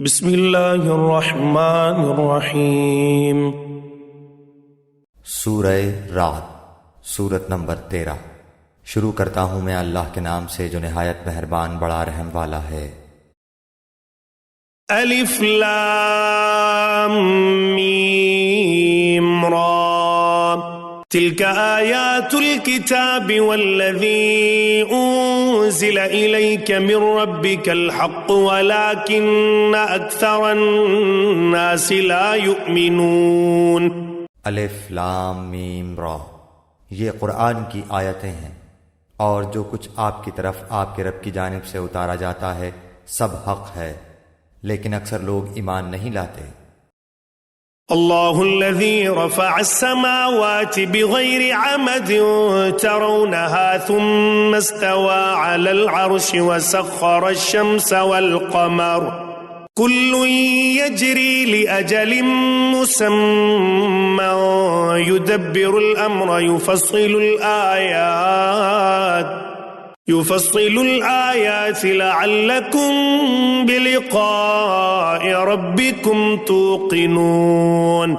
بسم اللہ الرحمن الرحیم۔ سورہ رعد، سورت نمبر 13۔ شروع کرتا ہوں میں اللہ کے نام سے جو نہایت مہربان بڑا رحم والا ہے۔ الف لام میم را تلك آیات الكتاب والذی انزل الیک من ربک الحق ولكن اکثر الناس لا یؤمنون۔ الف لام میم را، یہ قرآن کی آیتیں ہیں، اور جو کچھ آپ کی طرف آپ کے رب کی جانب سے اتارا جاتا ہے سب حق ہے، لیکن اکثر لوگ ایمان نہیں لاتے۔ اللہ الذي رفع السماوات بغير عمد ترونها ثم استوى على العرش وسخر الشمس والقمر كل يجري لأجل مسمى يدبر الأمر يفصل الآيات لعلكم بلقاء ربكم توقنون۔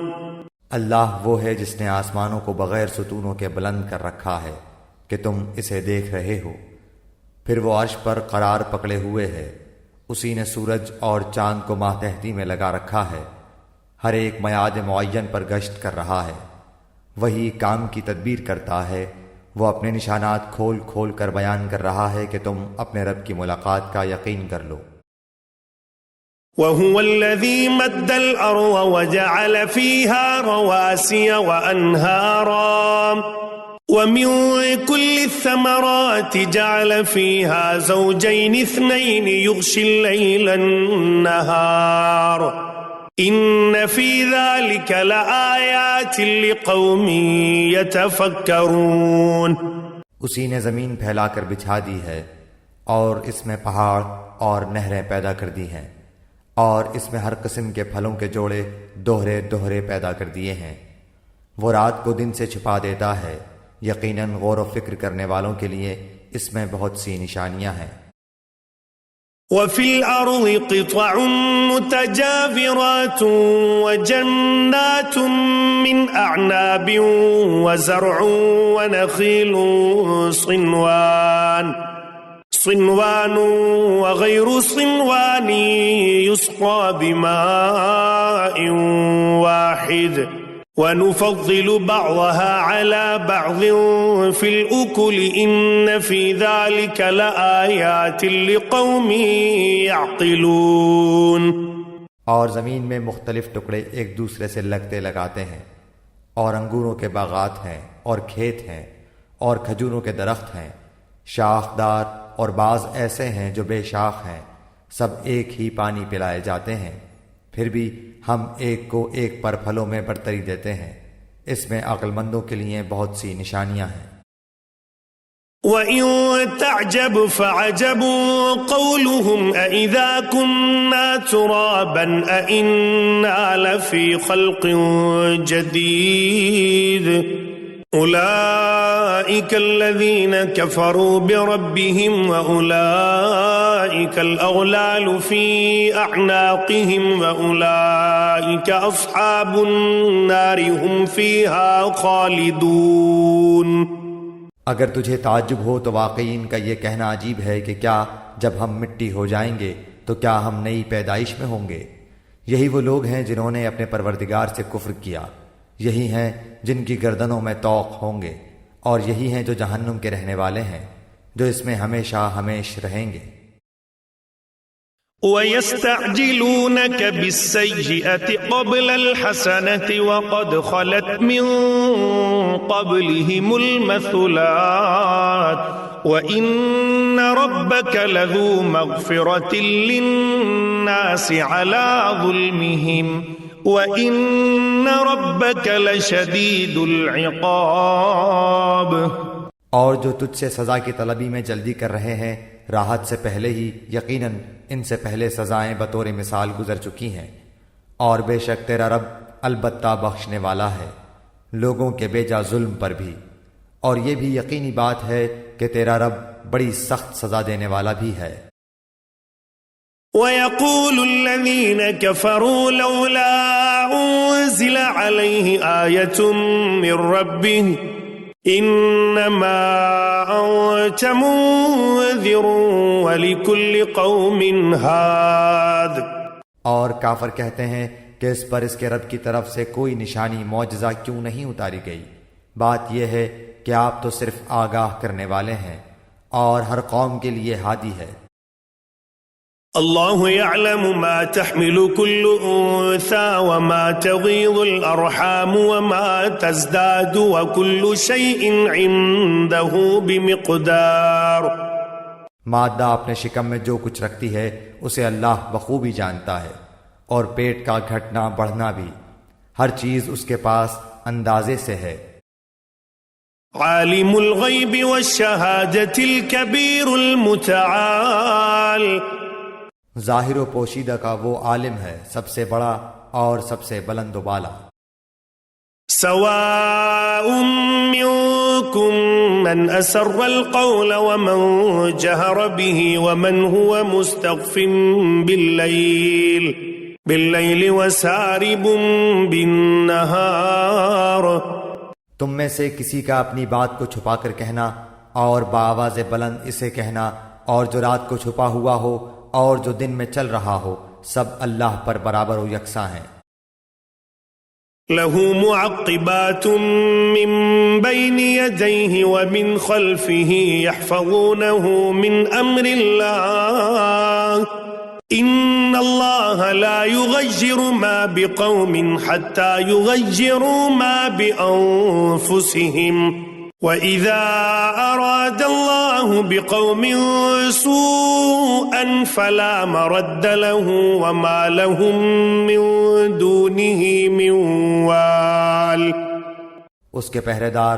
اللہ وہ ہے جس نے آسمانوں کو بغیر ستونوں کے بلند کر رکھا ہے کہ تم اسے دیکھ رہے ہو، پھر وہ عرش پر قرار پکڑے ہوئے ہے۔ اسی نے سورج اور چاند کو ماتحتی میں لگا رکھا ہے، ہر ایک میعاد معین پر گشت کر رہا ہے۔ وہی کام کی تدبیر کرتا ہے، وہ اپنے نشانات کھول کھول کر بیان کر رہا ہے کہ تم اپنے رب کی ملاقات کا یقین کر لو۔ وَهُوَ الَّذِي مَدَّ الْأَرْضَ وَجَعَلَ فِيهَا رَوَاسِيَ وَأَنْهَارًا وَمِن كُلِّ الثَّمَرَاتِ جَعَلَ فِيهَا زَوْجَيْنِ اثْنَيْنِ يُغْشِي اللَّيْلَ النَّهَارَ إِنَّ فِي ذَلِكَ لَآيَاتٍ لِقَوْمٍ يَتَفَكَّرُونَ۔ اسی نے زمین پھیلا کر بچھا دی ہے، اور اس میں پہاڑ اور نہریں پیدا کر دی ہیں، اور اس میں ہر قسم کے پھلوں کے جوڑے دوہرے دوہرے پیدا کر دیے ہیں۔ وہ رات کو دن سے چھپا دیتا ہے، یقیناً غور و فکر کرنے والوں کے لیے اس میں بہت سی نشانیاں ہیں۔ وَفِي الْأَرْضِ قِطَعٌ مُتَجَاوِرَاتٌ وَجَنَّاتٌ مِّنْ أَعْنَابٍ وَزَرْعٌ وَنَخِيلٌ صِنْوَانٌ وَغَيْرُ صِنْوَانٍ يُسْقَىٰ بِمَاءٍ وَاحِدٍ وَنُفَضِّلُ بَعْضَهَا عَلَى بَعْضٍ فِي الْأُكُلِ إِنَّ فِي ذَلِكَ لَآيَاتٍ لِقَوْمٍ يَعْقِلُونَ۔ اور زمین میں مختلف ٹکڑے ایک دوسرے سے لگتے لگاتے ہیں، اور انگوروں کے باغات ہیں، اور کھیت ہیں، اور کھجوروں کے درخت ہیں، شاخدار، اور بعض ایسے ہیں جو بے شاخ ہیں، سب ایک ہی پانی پلائے جاتے ہیں، پھر بھی ہم ایک کو ایک پر پھلوں میں برتری دیتے ہیں۔ اس میں عقل مندوں کے لیے بہت سی نشانیاں ہیں۔ وَإِن تَعْجَبْ فَعَجَبٌ قَوْلُهُمْ أَإِذَا كُنَّا تُرَابًا أَإِنَّا لَفِي خَلْقٍ جَدِيدٍ أُولَئِكَ الَّذِينَ كَفَرُوا بِرَبِّهِمْ وَأُولَئِكَ الْأَغْلَالُ فِي أَعْنَاقِهِمْ وَأُولَئِكَ أَصْحَابُ النَّارِ هُمْ فِيهَا خَالِدُونَ۔ اگر تجھے تعجب ہو تو واقعی ان کا یہ کہنا عجیب ہے کہ کیا جب ہم مٹی ہو جائیں گے تو کیا ہم نئی پیدائش میں ہوں گے؟ یہی وہ لوگ ہیں جنہوں نے اپنے پروردگار سے کفر کیا، یہی ہیں جن کی گردنوں میں طوق ہوں گے، اور یہی ہیں جو جہنم کے رہنے والے ہیں، جو اس میں ہمیشہ ہمیش رہیں گے۔ وَيَسْتَعْجِلُونَكَ بِالسَّيِّئَةِ قَبْلَ الْحَسَنَةِ وَقَدْ خَلَتْ مِن قَبْلِهِمُ الْمَثُلَاتُ وَإِنَّ رَبَّكَ لَذُو مَغْفِرَةٍ لِلنَّاسِ عَلَى ظُلْمِهِمْ وَإِنَّ رَبَّكَ لَشَدِيدُ الْعِقَابِ۔ اور جو تجھ سے سزا کی طلبی میں جلدی کر رہے ہیں، راحت سے پہلے ہی یقیناً ان سے پہلے سزائیں بطور مثال گزر چکی ہیں، اور بے شک تیرا رب البتہ بخشنے والا ہے لوگوں کے بیجا ظلم پر بھی، اور یہ بھی یقینی بات ہے کہ تیرا رب بڑی سخت سزا دینے والا بھی ہے۔ ويقول الذين كفروا لولا أنزل عليه آية من ربه إنما أنت منذر ولكل قوم هاد. اور کافر کہتے ہیں کہ اس پر اس کے رب کی طرف سے کوئی نشانی معجزہ کیوں نہیں اتاری گئی؟ بات یہ ہے کہ آپ تو صرف آگاہ کرنے والے ہیں اور ہر قوم کے لیے ہادی ہے. اللہ يعلم ما تحمل كل انثى وما تغيض الارحام وما تزداد وكل شيء عنده بمقدار. مادہ اپنے شکم میں جو کچھ رکھتی ہے اسے اللہ بخوبی جانتا ہے، اور پیٹ کا گھٹنا بڑھنا بھی، ہر چیز اس کے پاس اندازے سے ہے. عالم الغیب والشہادة الكبیر المتعال. ظاہر و پوشیدہ کا وہ عالم ہے، سب سے بڑا اور سب سے بلند و بالا. سواء منكم من أسر القول ومن جهر به ومن هو مستخف بالليل وسارب بالنهار. تم میں سے کسی کا اپنی بات کو چھپا کر کہنا اور بآواز بلند اسے کہنا، اور جو رات کو چھپا ہوا ہو اور جو دن میں چل رہا ہو، سب اللہ پر برابر و یکساں ہیں. له معقبات من بين يديه ومن خلفه يحفظونه من أمر الله إن الله لا يغير ما بقوم حتى يغيروا ما بأنفسهم وَإِذَا أَرَادَ اللَّهُ بِقَوْمٍ سُوءًا فَلَا مَرَدَّ لَهُ وَمَا لَهُم مِّن دُونِهِ مِن وَالٍ. اس کے پہرے دار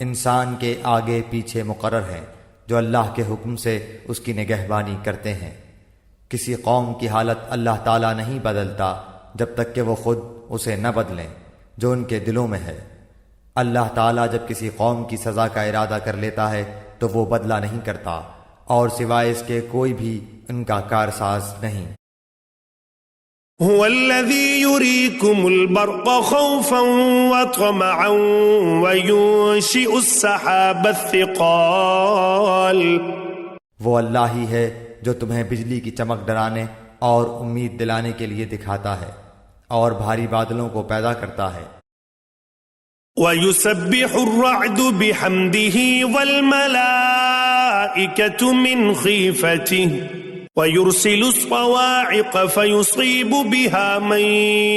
انسان کے آگے پیچھے مقرر ہیں جو اللہ کے حکم سے اس کی نگہبانی کرتے ہیں. کسی قوم کی حالت اللہ تعالیٰ نہیں بدلتا جب تک کہ وہ خود اسے نہ بدلیں جو ان کے دلوں میں ہے. اللہ تعالیٰ جب کسی قوم کی سزا کا ارادہ کر لیتا ہے تو وہ بدلہ نہیں کرتا، اور سوائے اس کے کوئی بھی ان کا کارساز نہیں. هو الذي يريكم البرق خوفا وطمعا وينشئ السحاب الثقال. وہ اللہ ہی ہے جو تمہیں بجلی کی چمک ڈرانے اور امید دلانے کے لیے دکھاتا ہے، اور بھاری بادلوں کو پیدا کرتا ہے. وَيُسَبِّحُ الرَّعْدُ بِحَمْدِهِ وَالْمَلَائِكَةُ مِنْ خِيفَتِهِ وَيُرْسِلُ الصَّوَاعِقَ فَيُصِيبُ بِهَا مَن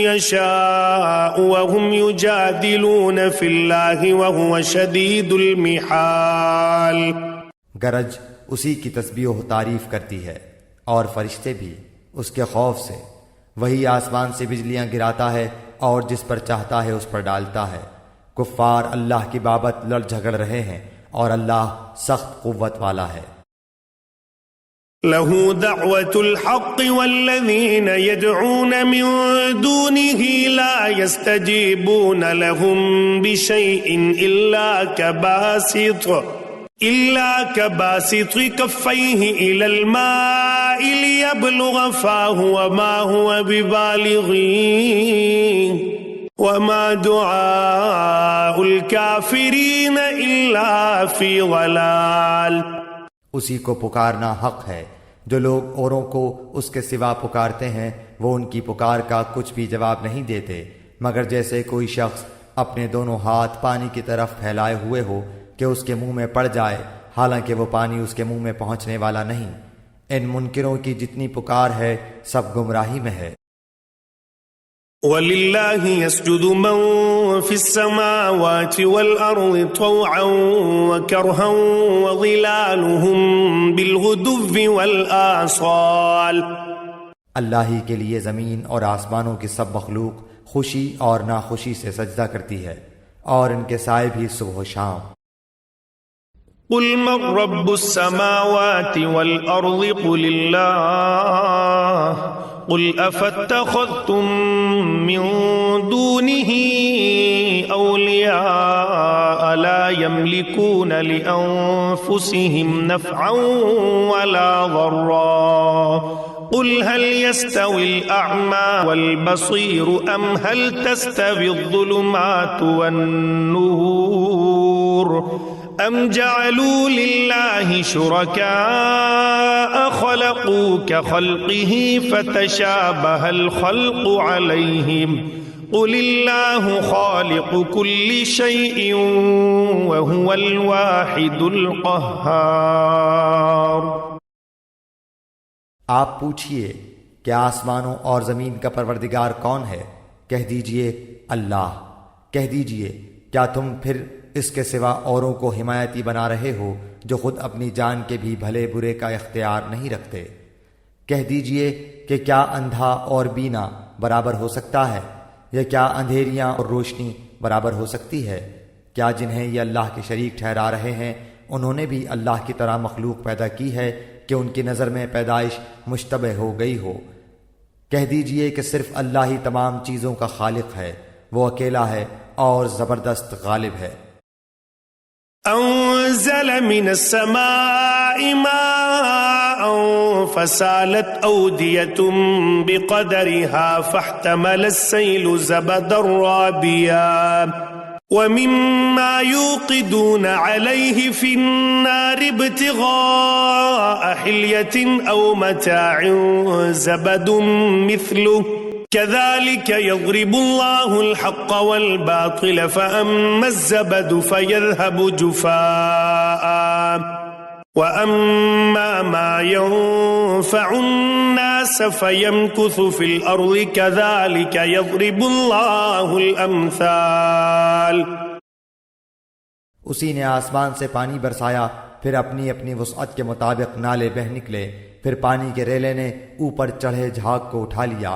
يَشَاءُ وَهُمْ يُجَادِلُونَ فِي اللَّهِ وَهُوَ شَدِيدُ الْمِحَالِ. گرج اسی کی تسبیح و تعریف کرتی ہے، اور فرشتے بھی اس کے خوف سے. وہی آسمان سے بجلیاں گراتا ہے اور جس پر چاہتا ہے اس پر ڈالتا ہے. کفار اللہ کی بابت لڑ جھگڑ رہے ہیں اور اللہ سخت قوت والا ہے. له دعوة الحق والذين يدعون من دونه لا يستجيبون لهم بشيء إلا كباسط كفيه إلى الماء ليبلغ فاه وما هو ببالغه وما دعاء الكافرين إلا في ضلال. اسی کو پکارنا حق ہے. جو لوگ اوروں کو اس کے سوا پکارتے ہیں وہ ان کی پکار کا کچھ بھی جواب نہیں دیتے مگر جیسے کوئی شخص اپنے دونوں ہاتھ پانی کی طرف پھیلائے ہوئے ہو کہ اس کے منہ میں پڑ جائے، حالانکہ وہ پانی اس کے منہ میں پہنچنے والا نہیں. ان منکروں کی جتنی پکار ہے سب گمراہی میں ہے. وَلِلَّهِ يَسْجُدُ مَن فِي السَّمَاوَاتِ وَالْأَرْضِ طَوْعًا وَكَرْهًا وَظِلَالُهُم بِالْغُدُوِّ وَالْآصَالِ. اللہ ہی کے لیے زمین اور آسمانوں کی سب مخلوق خوشی اور ناخوشی سے سجدہ کرتی ہے، اور ان کے سائے بھی صبح و شام. قُلْ مَن رَّبُّ السَّمَاوَاتِ وَالْأَرْضِ قُلِ اللَّهُ قُلْ أَفَاتَّخَذْتُم مِّن دُونِهِ أَوْلِيَاءَ لَا يَمْلِكُونَ لِأَنفُسِهِمْ نَفْعًا وَلَا ضَرًّا قل هل يستوي الأعمى والبصير أم هل تستوي الظلمات والنور أم جعلوا لله شركاء خلقوا كخلقه فتشابه الخلق عليهم قل الله خالق كل شيء وهو الواحد القهار۔ آپ پوچھئے کہ آسمانوں اور زمین کا پروردگار کون ہے؟ کہہ دیجئے اللہ۔ کہہ دیجئے کیا تم پھر اس کے سوا اوروں کو حمایتی بنا رہے ہو جو خود اپنی جان کے بھی بھلے برے کا اختیار نہیں رکھتے؟ کہہ دیجئے کہ کیا اندھا اور بینا برابر ہو سکتا ہے، یا کیا اندھیریاں اور روشنی برابر ہو سکتی ہے؟ کیا جنہیں یہ اللہ کے شریک ٹھہرا رہے ہیں انہوں نے بھی اللہ کی طرح مخلوق پیدا کی ہے کہ ان کی نظر میں پیدائش مشتبہ ہو گئی ہو؟ کہہ دیجئے کہ صرف اللہ ہی تمام چیزوں کا خالق ہے، وہ اکیلا ہے اور زبردست غالب ہے۔ أنزل من السماء ماء فسالت أودية بقدرها فاحتمل السيل زبدا رابيا ومما يوقدون عليه في النار ابتغاء حلية أو متاع زبد مثله كذلك يضرب الله الحق والباطل فأما الزبد فيذهب جفاء وأما ما ينفع الناس فيمكث في الأرض كذلك يضرب الله الأمثال۔ اسی نے آسمان سے پانی برسایا، پھر اپنی اپنی وسعت کے مطابق نالے بہہ نکلے، پھر پانی کے ریلے نے اوپر چڑھے جھاگ کو اٹھا لیا،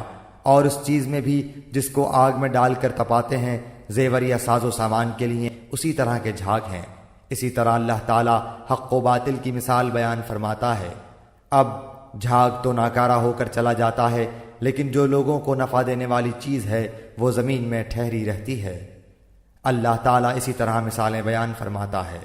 اور اس چیز میں بھی جس کو آگ میں ڈال کر تپاتے ہیں زیور یا ساز و سامان کے لیے اسی طرح کے جھاگ ہیں۔ اسی طرح اللہ تعالی حق و باطل کی مثال بیان فرماتا ہے۔ اب جھاگ تو ناکارہ ہو کر چلا جاتا ہے، لیکن جو لوگوں کو نفع دینے والی چیز ہے وہ زمین میں ٹھہری رہتی ہے۔ اللہ تعالی اسی طرح مثالیں بیان فرماتا ہے۔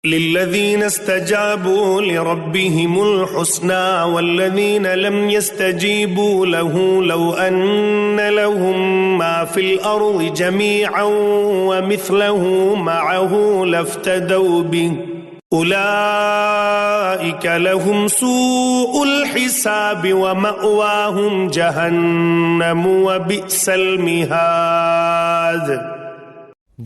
للذين استجابوا لربهم الحسنى والذين لم يستجيبوا له لو أن لهم ما في الأرض جميعا ومثله معه لافتدوا به أولئك لهم سوء الحساب ومأواهم جهنم وبئس المهاد۔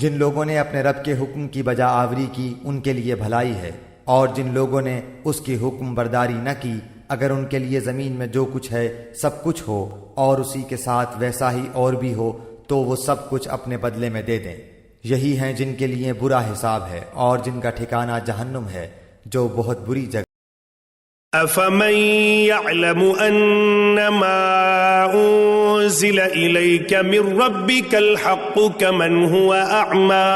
جن لوگوں نے اپنے رب کے حکم کی بجا آوری کی ان کے لیے بھلائی ہے، اور جن لوگوں نے اس کی حکم برداری نہ کی اگر ان کے لیے زمین میں جو کچھ ہے سب کچھ ہو اور اسی کے ساتھ ویسا ہی اور بھی ہو تو وہ سب کچھ اپنے بدلے میں دے دیں۔ یہی ہیں جن کے لیے برا حساب ہے اور جن کا ٹھکانہ جہنم ہے جو بہت بری جگہ۔ أفمن يعلم أنما أنزل إليك من ربك الحق كمن هو أعمى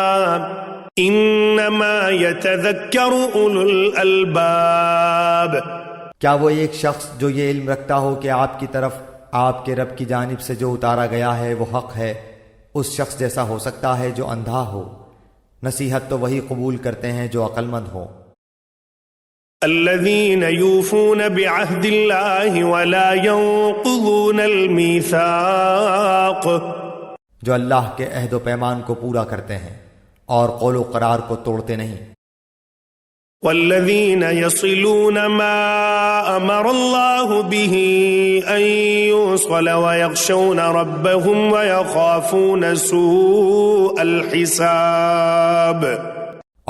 إنما يتذكر أولو الألباب۔ کیا وہ ایک شخص جو یہ علم رکھتا ہو کہ آپ کی طرف آپ کے رب کی جانب سے جو اتارا گیا ہے وہ حق ہے، اس شخص جیسا ہو سکتا ہے جو اندھا ہو؟ نصیحت تو وہی قبول کرتے ہیں جو عقل مند ہوں۔ الذين يوفون بعهد الله ولا ينقضون الميثاق، جو اللہ کے عہد و پیمان کو پورا کرتے ہیں اور قول و قرار کو توڑتے نہیں۔ والذين يصلون ما أمر الله به أن يوصل ويخشون ربهم ويخافون سوء الحساب،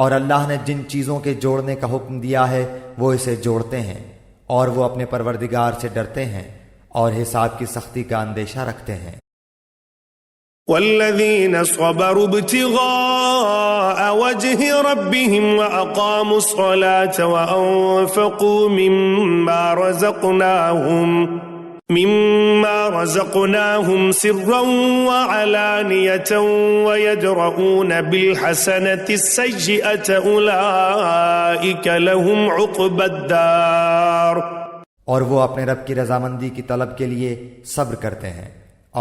اور اللہ نے جن چیزوں کے جوڑنے کا حکم دیا ہے وہ اسے جوڑتے ہیں، اور وہ اپنے پروردگار سے ڈرتے ہیں اور حساب کی سختی کا اندیشہ رکھتے ہیں۔ والذين صبروا ابتغاء وجه ربهم وأقاموا الصلاة وأنفقوا مما رزقناهم سرا وعلانية ويدرؤون بالحسنة السيئة أولئك لهم عقبى الدار۔ اور وہ اپنے رب کی رضامندی کی طلب کے لیے صبر کرتے ہیں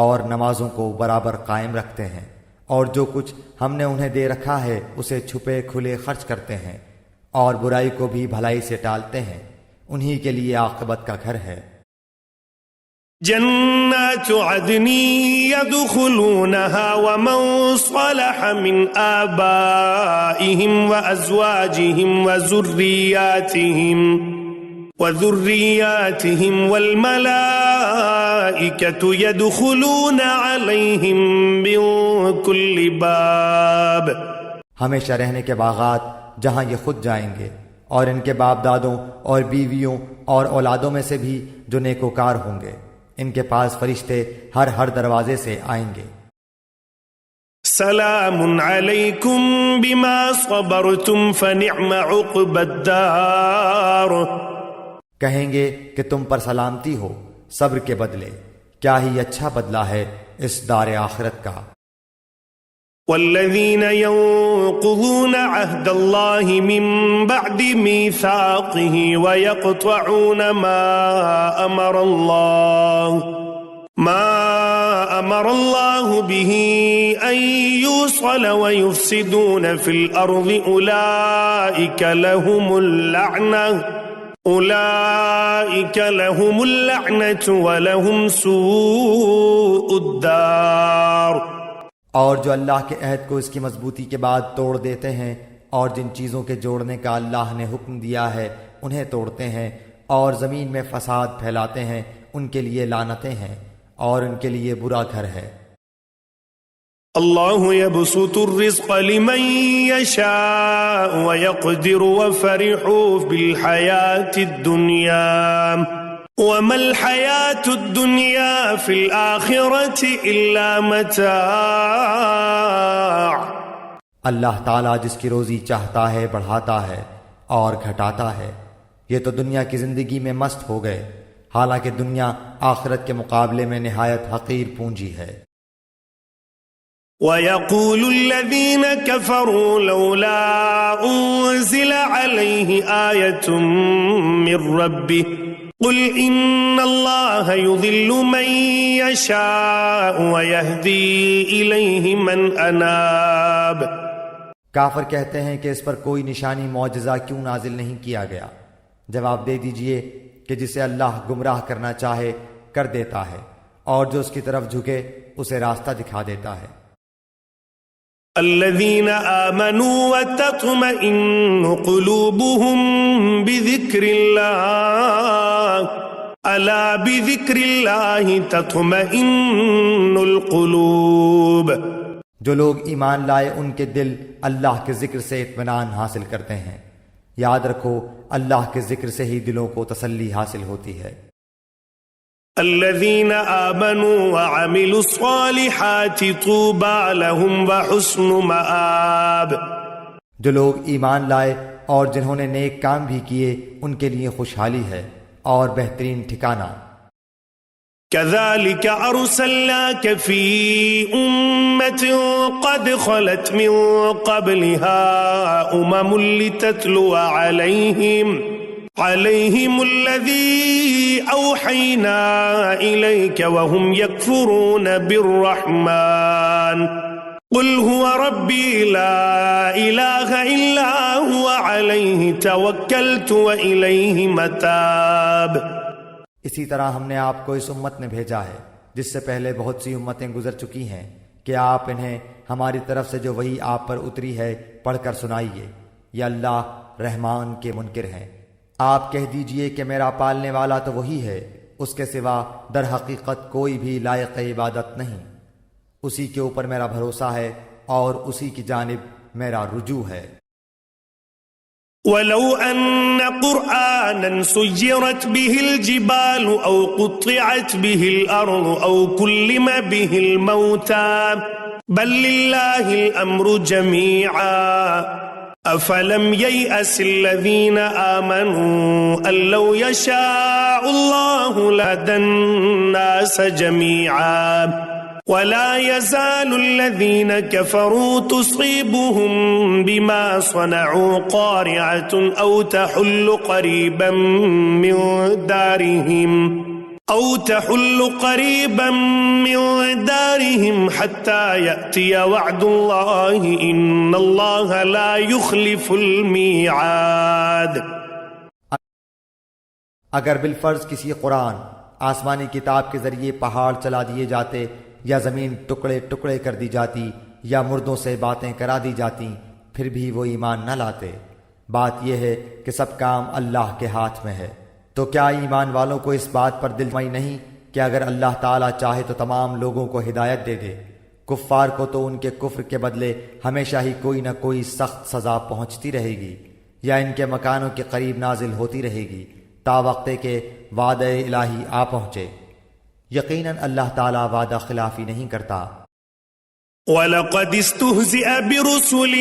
اور نمازوں کو برابر قائم رکھتے ہیں، اور جو کچھ ہم نے انہیں دے رکھا ہے اسے چھپے کھلے خرچ کرتے ہیں، اور برائی کو بھی بھلائی سے ٹالتے ہیں، انہی کے لیے عاقبت کا گھر ہے۔ جنات عدن يدخلونها ومن صلح من آبائهم وأزواجهم وذرياتهم والملائكة يدخلون عليهم من كل باب۔ ہمیشہ رہنے کے باغات جہاں یہ خود جائیں گے، اور ان کے باپ دادوں اور بیویوں اور اولادوں میں سے بھی جو نیکوکار ہوں گے، ان کے پاس فرشتے ہر دروازے سے آئیں گے۔ سلام علیکم بما صبرتم فنعم عقبى الدار۔ کہیں گے کہ تم پر سلامتی ہو صبر کے بدلے، کیا ہی اچھا بدلہ ہے اس دار آخرت کا۔ والذین ينقضون عهد الله من بعد ميثاقه ويقطعون ما أمر الله به أن يوصل ويفسدون في الأرض أولئك لهم اللعنة ولهم سوء الدار۔ اور جو اللہ کے عہد کو اس کی مضبوطی کے بعد توڑ دیتے ہیں اور جن چیزوں کے جوڑنے کا اللہ نے حکم دیا ہے انہیں توڑتے ہیں اور زمین میں فساد پھیلاتے ہیں، ان کے لیے لعنتیں ہیں اور ان کے لیے برا گھر ہے۔ اللہ يبسط الرزق لمن يشاء ويقدر وفرحوا بالحياة الدنيا وما الحياة الدنيا في الآخرة إلا متاع۔ اللہ تعالیٰ جس کی روزی چاہتا ہے بڑھاتا ہے اور گھٹاتا ہے، یہ تو دنیا کی زندگی میں مست ہو گئے، حالانکہ دنیا آخرت کے مقابلے میں نہایت حقیر پونجی ہے۔ وَيَقُولُ الَّذِينَ كَفَرُوا لَوْلَا أُنزِلَ عَلَيْهِ آيَةٌ مِّن رَّبِّهِ قُلْ إِنَّ اللَّهَ يُضِلُّ مَن يَشَاءُ وَيَهْدِي إِلَيْهِ مَنْ أَنَابَ۔ کافر کہتے ہیں کہ اس پر کوئی نشانی معجزہ کیوں نازل نہیں کیا گیا؟ جواب دے دیجئے کہ جسے اللہ گمراہ کرنا چاہے کر دیتا ہے، اور جو اس کی طرف جھکے اسے راستہ دکھا دیتا ہے۔ الذين آمنوا وتطمئن قلوبهم بذكر الله ألا بذكر الله تطمئن القلوب۔ جو لوگ ایمان لائے ان کے دل اللہ کے ذکر سے اطمینان حاصل کرتے ہیں۔ یاد رکھو اللہ کے ذکر سے ہی دلوں کو تسلی حاصل ہوتی ہے۔ الذين آمنوا وعملوا الصالحات طوبى لهم وحسن مآب۔ جو لوگ ایمان لائے اور جنہوں نے نیک کام بھی کیے ان کے لیے خوشحالی ہے اور بہترین ٹھکانہ۔ كذلك أرسلناك في أمة قد خلت من قبلها لتتلو عليهم الذي أوحينا إليك وهم يكفرون بالرحمن قل هو ربي لا إله إلا هو عليه توكلت وإليه متاب۔ اسی طرح ہم نے آپ کو اس امت میں بھیجا ہے جس سے پہلے بہت سی امتیں گزر چکی ہیں کہ آپ انہیں ہماری طرف سے جو وحی آپ پر اتری ہے پڑھ کر سنائیے۔ یہ اللہ رحمان کے منکر ہیں۔ آپ کہہ دیجئے کہ میرا پالنے والا تو وہی ہے، اس کے سوا در حقیقت کوئی بھی لائق عبادت نہیں، اسی کے اوپر میرا بھروسہ ہے اور اسی کی جانب میرا رجوع ہے۔ وَلَوْ أَنَّ قُرْآنًا سُيِّرَتْ بِهِ الْجِبَالُ أَوْ قُطِّعَتْ بِهِ الْأَرْضُ أَوْ كُلِّمَ بِهِ الْمَوْتَى بَل لِّلَّهِ الْأَمْرُ جَمِيعًا أَفَلَمْ يَيْأَسِ الَّذِينَ آمَنُوا أَن لَّوْ يَشَاءُ اللَّهُ لَهَدَى النَّاسَ جَمِيعًا وَلَا يَزَالُ الَّذِينَ كَفَرُوا تُصِيبُهُم بِمَا صَنَعُوا قَارِعَةٌ أَوْ تَحُلُّ قَرِيبًا مِّن دَارِهِمْ حَتَّى يَأْتِيَ وَعْدُ اللَّهِ إِنَّ اللَّهَ لَا يُخْلِفُ الْمِيعَادَ۔ اگر بالفرض کسی قرآن آسمانی کتاب کے ذریعے پہاڑ چلا دیے جاتے یا زمین ٹکڑے ٹکڑے کر دی جاتی یا مردوں سے باتیں کرا دی جاتی پھر بھی وہ ایمان نہ لاتے۔ بات یہ ہے کہ سب کام اللہ کے ہاتھ میں ہے۔ تو کیا ایمان والوں کو اس بات پر دل جمعی نہیں کہ اگر اللہ تعالیٰ چاہے تو تمام لوگوں کو ہدایت دے دے؟ کفار کو تو ان کے کفر کے بدلے ہمیشہ ہی کوئی نہ کوئی سخت سزا پہنچتی رہے گی یا ان کے مکانوں کے قریب نازل ہوتی رہے گی تا وقتے کے وعدہ الہی آ پہنچے۔ یقیناً اللہ تعالیٰ وعدہ خلافی نہیں کرتا۔ وَلَقَدِ اسْتُهْزِئَ بِرُسُلٍ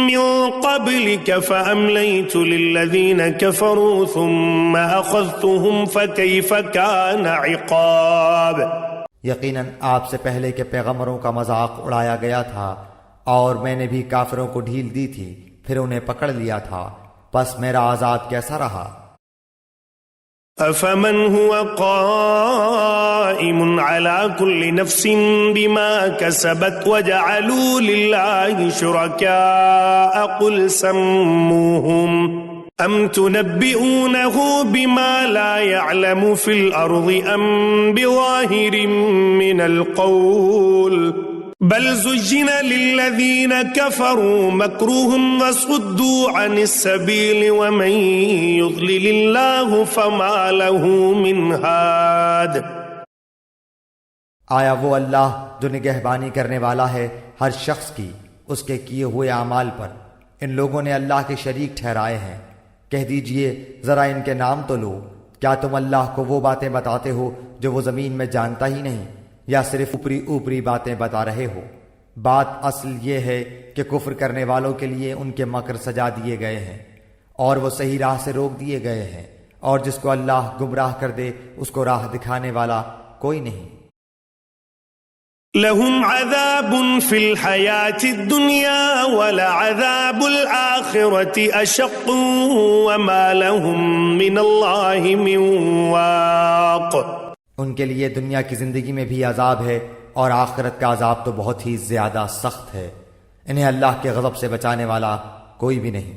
مِّن قَبْلِكَ فَأَمْلَيْتُ لِلَّذِينَ كَفَرُوا ثُمَّ أَخَذْتُهُمْ فَكَيْفَ كَانَ عِقَابِ۔ یقیناً آپ سے پہلے کے پیغمبروں کا مذاق اڑایا گیا تھا اور میں نے بھی کافروں کو ڈھیل دی تھی پھر انہیں پکڑ لیا تھا، پس میرا عذاب کیسا رہا۔ أَفَمَنْ هُوَ قَائِمٌ عَلَى كُلِّ نَفْسٍ بِمَا كَسَبَتْ وَجَعَلُوا لِلَّهِ شُرَكَاءَ قُلْ سَمُّوهُمْ أَمْ تُنَبِّئُونَهُ بِمَا لَا يَعْلَمُ فِي الْأَرْضِ أَمْ بِظَاهِرٍ مِّنَ الْقَوْلِ بل زُجِّنَ لِلَّذِينَ كَفَرُوا مَكْرُهُمْ وَصُدُّوا عَنِ السَّبِيلِ وَمَن يُضْلِلِ اللَّهُ فَمَا لَهُ مِنْ هَادٍ۔ آیا وہ اللہ جو نگہبانی کرنے والا ہے ہر شخص کی اس کے کیے ہوئے اعمال پر، ان لوگوں نے اللہ کے شریک ٹھہرائے ہیں۔ کہہ دیجئے ذرا ان کے نام تو لو، کیا تم اللہ کو وہ باتیں بتاتے ہو جو وہ زمین میں جانتا ہی نہیں، یا صرف اوپری باتیں بتا رہے ہو؟ بات اصل یہ ہے کہ کفر کرنے والوں کے لیے ان کے مکر سجا دیے گئے ہیں اور وہ صحیح راہ سے روک دیے گئے ہیں، اور جس کو اللہ گمراہ کر دے اس کو راہ دکھانے والا کوئی نہیں۔ لهم عذاب في الحياة الدنيا ولعذاب الآخرة أشق وما لهم من الله من واق۔ ان کے لیے دنیا کی زندگی میں بھی عذاب ہے اور آخرت کا عذاب تو بہت ہی زیادہ سخت ہے، انہیں اللہ کے غضب سے بچانے والا کوئی بھی نہیں۔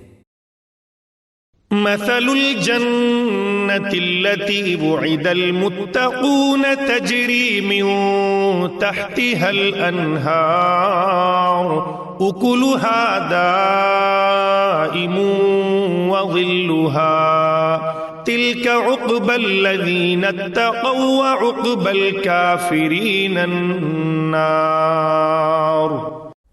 مثل الجنة التي وعد المتقون تجري من تحتها الأنهار أكلها دائم وظلها تلك عقبى الذين اتقوا وعقبى الكافرين النار۔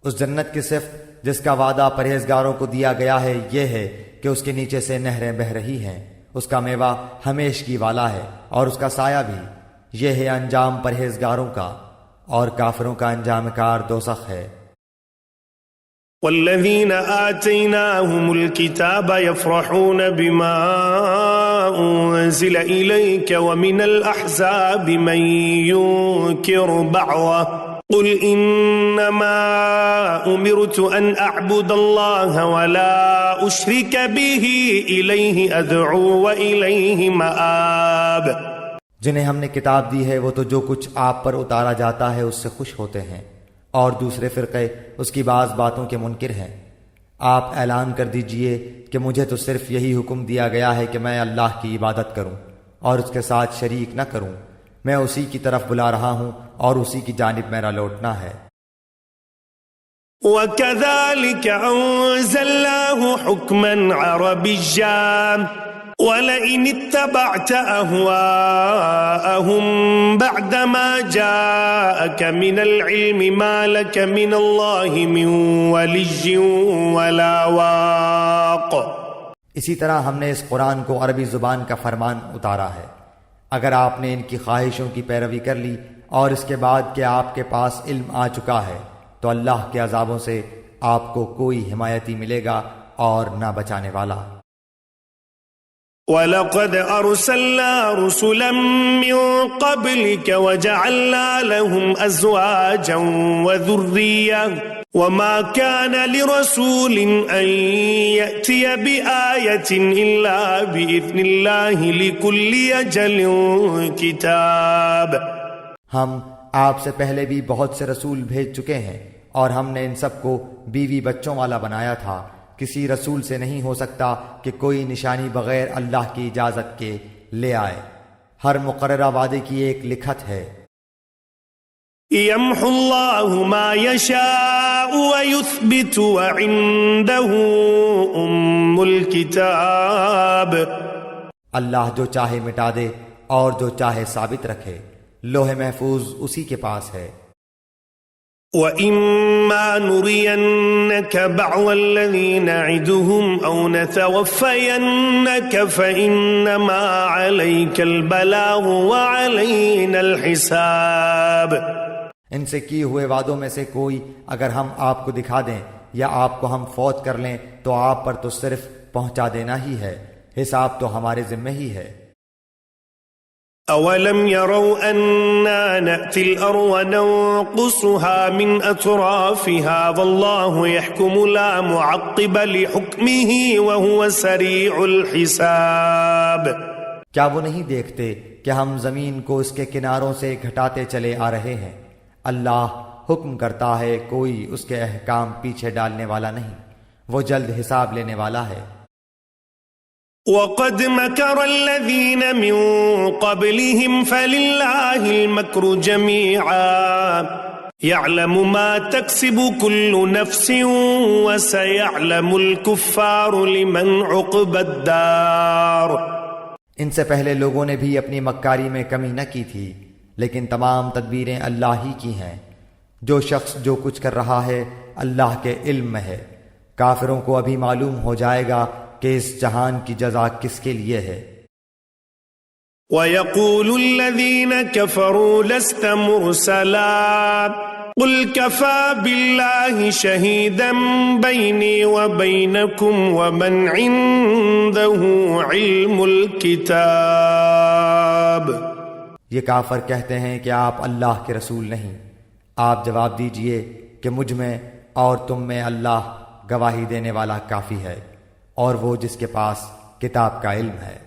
اس جنت کی صفت جس کا وعدہ پرہیزگاروں کو دیا گیا ہے یہ ہے کہ اس کے نیچے سے نہریں بہہ رہی ہیں، اس کا میوہ ہمیشگی والا ہے اور اس کا سایہ بھی۔ یہ ہے انجام پرہیزگاروں کا، اور کافروں کا انجام کار دوزخ ہے۔ والذين آتيناهم الكتاب يفرحون بما أنزل إليك ومن الأحزاب من ينكر بعضه قل إنما أمرت أن أعبد الله ولا أشرك به إليه أدعو وإليه مآب۔ جنہیں ہم نے کتاب دی ہے وہ تو جو کچھ آپ پر اتارا جاتا ہے اس سے خوش ہوتے ہیں، اور دوسرے فرقے اس کی بعض باتوں کے منکر ہیں۔ آپ اعلان کر دیجئے کہ مجھے تو صرف یہی حکم دیا گیا ہے کہ میں اللہ کی عبادت کروں اور اس کے ساتھ شریک نہ کروں، میں اسی کی طرف بلا رہا ہوں اور اسی کی جانب میرا لوٹنا ہے۔ وَكَذَلِكَ أَنزَلْنَاهُ حُكْمًا عَرَبِيًّا وَلَئِنِ اتَّبَعْتَ أَهْوَاءَهُمْ بَعْدَمَا جَاءَكَ مِنَ الْعِلْمِ مَا لَكَ مِنَ اللَّهِ مِنْ وَلِيٍّ وَلَا وَاقٍ۔ اسی طرح ہم نے اس قرآن کو عربی زبان کا فرمان اتارا ہے، اگر آپ نے ان کی خواہشوں کی پیروی کر لی اور اس کے بعد کہ آپ کے پاس علم آ چکا ہے تو اللہ کے عذابوں سے آپ کو کوئی حمایتی ملے گا اور نہ بچانے والا۔ وَلَقَدْ أَرْسَلْنَا رُسُلًا مِّن قَبْلِكَ وَجَعَلْنَا لَهُمْ أَزْوَاجًا وَذُرِّيَّةً وَمَا كَانَ لِرَسُولٍ أَن يَأْتِيَ بِآيَةٍ إِلَّا بِإِذْنِ اللَّهِ لِكُلِّ أَجَلٍ كِتَابٌ۔ ہم آپ سے پہلے بھی بہت سے رسول بھیج چکے ہیں اور ہم نے ان سب کو بیوی بچوں والا بنایا تھا۔ کسی رسول سے نہیں ہو سکتا کہ کوئی نشانی بغیر اللہ کی اجازت کے لے آئے۔ ہر مقررہ وعدے کی ایک لکھت ہے۔ يمحو الله ما يشاء ويثبت وعنده أم الكتاب۔ اللہ جو چاہے مٹا دے اور جو چاہے ثابت رکھے، لوح محفوظ اسی کے پاس ہے۔ وَإِمَّا نُرِيَنَّكَ بَعْضَ الَّذِي نَعِدُهُمْ أَوْ نَتَوَفَّيَنَّكَ فَإِنَّمَا عَلَيْكَ الْبَلَاغُ وَعَلَيْنَا الْحِسَابُ۔ ان سے کیے ہوئے وعدوں میں سے کوئی اگر ہم آپ کو دکھا دیں یا آپ کو ہم فوت کر لیں تو آپ پر تو صرف پہنچا دینا ہی ہے، حساب تو ہمارے ذمہ ہی ہے۔ أَوَلَمْ يَرَوْا أَنَّا نَأْتِي الْأَرْضَ نَنقُصُهَا مِنْ أَطْرَافِهَا وَاللَّهُ يَحْكُمُ لَا مُعَقِّبَ لِحُكْمِهِ وَهُوَ سَرِيعُ الْحِسَابِ۔ کیا وہ نہیں دیکھتے کہ ہم زمین کو اس کے کناروں سے گھٹاتے چلے آ رہے ہیں؟ اللہ حکم کرتا ہے، کوئی اس کے احکام پیچھے ڈالنے والا نہیں، وہ جلد حساب لینے والا ہے۔ وَقَدْ مَكَرَ الَّذِينَ مِن قَبْلِهِمْ فَلِلَّهِ الْمَكْرُ جَمِيعًا يَعْلَمُ مَا تَكْسِبُ كُلُّ نَفْسٍ وَسَيَعْلَمُ الْكُفَّارُ لِمَنْ عُقْبَى الدَّارِ۔ ان سے پہلے لوگوں نے بھی اپنی مکاری میں کمی نہ کی تھی، لیکن تمام تدبیریں اللہ ہی کی ہیں۔ جو شخص جو کچھ کر رہا ہے اللہ کے علم میں ہے۔ کافروں کو ابھی معلوم ہو جائے گا کہ اس جہان کی جزا کس کے لیے ہے۔ وَيَقُولُ الَّذِينَ كَفَرُوا لَسْتَ مُرْسَلًا قُلْ كَفَى بِاللَّهِ شَهِيدًا بَيْنِي وَبَيْنَكُمْ وَمَنْ عِندَهُ عِلْمُ الْكِتَابِ۔ یہ کافر کہتے ہیں کہ آپ اللہ کے رسول نہیں۔ آپ جواب دیجئے کہ مجھ میں اور تم میں اللہ گواہی دینے والا کافی ہے، اور وہ جس کے پاس کتاب کا علم ہے۔